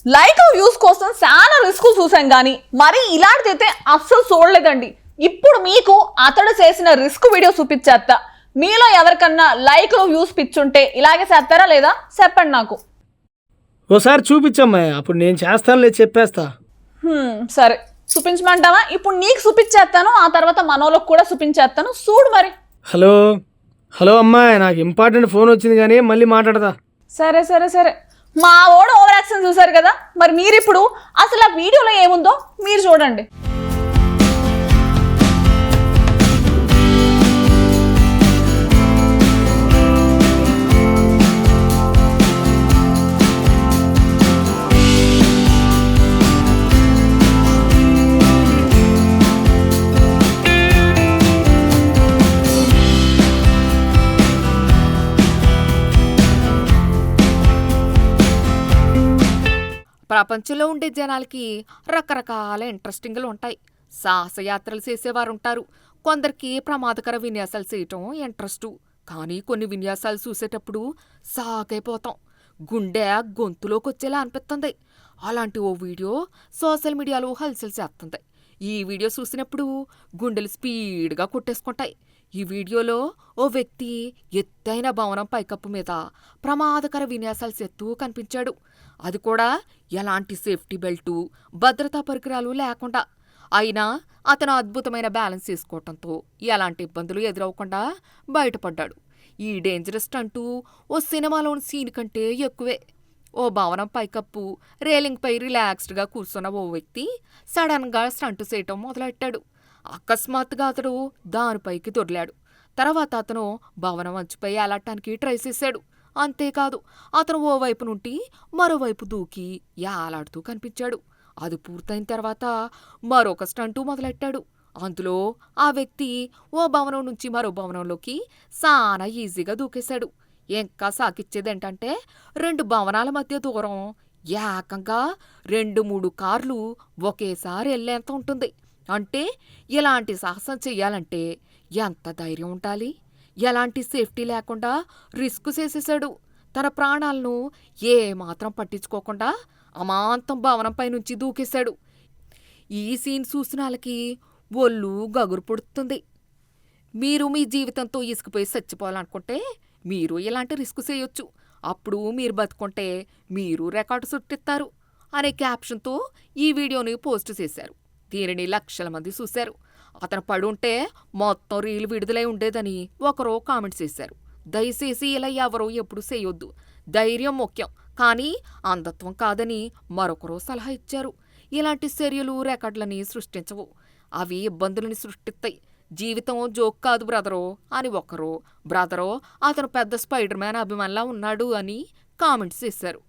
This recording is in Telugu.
లైక్ వ్యూస్ కోసం చాలా రిస్క్ చూసాం కానీ మరి ఇలాంటిదైతే అస్సలు చూడలేదండి. ఇప్పుడు మీకు అతడు చేసిన రిస్క్ వీడియో చూపించేస్తా. మీలో ఎవరికన్నా లైక్ వ్యూస్ పిచ్చుంటే ఇలాగే చేస్తారా లేదా చెప్పండి నాకు. ఓసారి చూపించమ్మా, అప్పుడు నేను చేస్తానులే, చెప్పేస్తా. సరే చూపించమంటావా? ఇప్పుడు నీకు చూపించేస్తాను, ఆ తర్వాత మనోళ్ళకి కూడా చూపించేస్తాను, చూడు మరి. హలో హలో అమ్మాయి, నాకు ఇంపార్టెంట్ ఫోన్ వచ్చింది కానీ మళ్ళీ మాట్లాడతా. సరే సరే సరే, మా ఓడు ఓవర్ యాక్షన్ చూసారు కదా, మరి మీరు ఇప్పుడు అసలు ఆ వీడియోలో ఏముందో మీరు చూడండి. ప్రపంచంలో ఉండే జనాలకి రకరకాల ఇంట్రెస్టింగ్లు ఉంటాయి. సాహసయాత్రలు చేసేవారుంటారు, కొందరికి ప్రమాదకర విన్యాసాలు చేయటం ఇంట్రెస్టు. కానీ కొన్ని విన్యాసాలు చూసేటప్పుడు సాగైపోతాం, గుండె గొంతులోకి వచ్చేలా అనిపిస్తుంది. అలాంటి ఓ వీడియో సోషల్ మీడియాలో హల్చల్ చేస్తుంది. ఈ వీడియో చూసినప్పుడు గుండెలు స్పీడ్గా కొట్టేసుకుంటాయి. ఈ వీడియోలో ఓ వ్యక్తి ఎత్తైన భవనం పైకప్పు మీద ప్రమాదకర విన్యాసాలు చేస్తూ కనిపించాడు. అది కూడా ఎలాంటి సేఫ్టీ బెల్టు, భద్రతా పరికరాలు లేకుండా. అయినా అతను అద్భుతమైన బ్యాలెన్స్ చేసుకోవటంతో ఎలాంటి ఇబ్బందులు ఎదురవకుండా బయటపడ్డాడు. ఈ డేంజరస్ స్టంటు ఓ సినిమాలోని సీన్ కంటే ఎక్కువే. ఓ భవనం పైకప్పు రేలింగ్పై రిలాక్స్డ్గా కూర్చున్న ఓ వ్యక్తి సడన్గా స్టంటు చేయటం మొదలెట్టాడు. అకస్మాత్తుగా అతడు దానిపైకి దొర్లాడు. తర్వాత అతను భవనం అంచుపై ఏలాటానికి ట్రై చేశాడు. అంతేకాదు, అతను ఓవైపు నుండి మరోవైపు దూకి ఏలాడుతూ కనిపించాడు. అది పూర్తయిన తర్వాత మరొక స్టంటు మొదలెట్టాడు. అందులో ఆ వ్యక్తి ఓ భవనం నుంచి మరో భవనంలోకి చాలా ఈజీగా దూకేశాడు. ఇంకా సాకిచ్చేదేంటంటే 2 భవనాల మధ్య దూరం ఏకంగా 2-3 కార్లు ఒకేసారి వెళ్లేంత ఉంటుంది. అంటే ఇలాంటి సాహసం చెయ్యాలంటే ఎంత ధైర్యం ఉండాలి. ఎలాంటి సేఫ్టీ లేకుండా రిస్క్ చేసేశాడు. తన ప్రాణాలను ఏమాత్రం పట్టించుకోకుండా అమాంతం భవనంపై నుంచి దూకేశాడు. ఈ సీన్ చూసిన వాళ్ళకి ఒళ్ళు గగురు పుడుతుంది. మీరు మీ జీవితంతో ఇసుకుపోయి చచ్చిపోవాలనుకుంటే మీరు ఇలాంటి రిస్క్ చేయొచ్చు. అప్పుడు మీరు బతుకుంటే మీరు రికార్డు సృష్టిస్తారు అనే క్యాప్షన్తో ఈ వీడియోని పోస్ట్ చేశారు. దీనిని లక్షల మంది చూశారు. అతను పడుంటే మొత్తం రీల్ విడుదలై ఉండేదని ఒకరో కామెంట్స్ చేశారు. దయచేసి ఇలా ఎవరో ఎప్పుడు చేయొద్దు, ధైర్యం ముఖ్యం కానీ అంధత్వం కాదని మరొకరో సలహా ఇచ్చారు. ఇలాంటి చర్యలు రికార్డులని సృష్టించవు, అవి ఇబ్బందులని సృష్టిస్తాయి. జీవితం జోక్ కాదు బ్రదరో అని ఒకరో, బ్రదరో అతను పెద్ద స్పైడర్ మ్యాన్ అభిమానిలా ఉన్నాడు అని కామెంట్స్ చేశారు.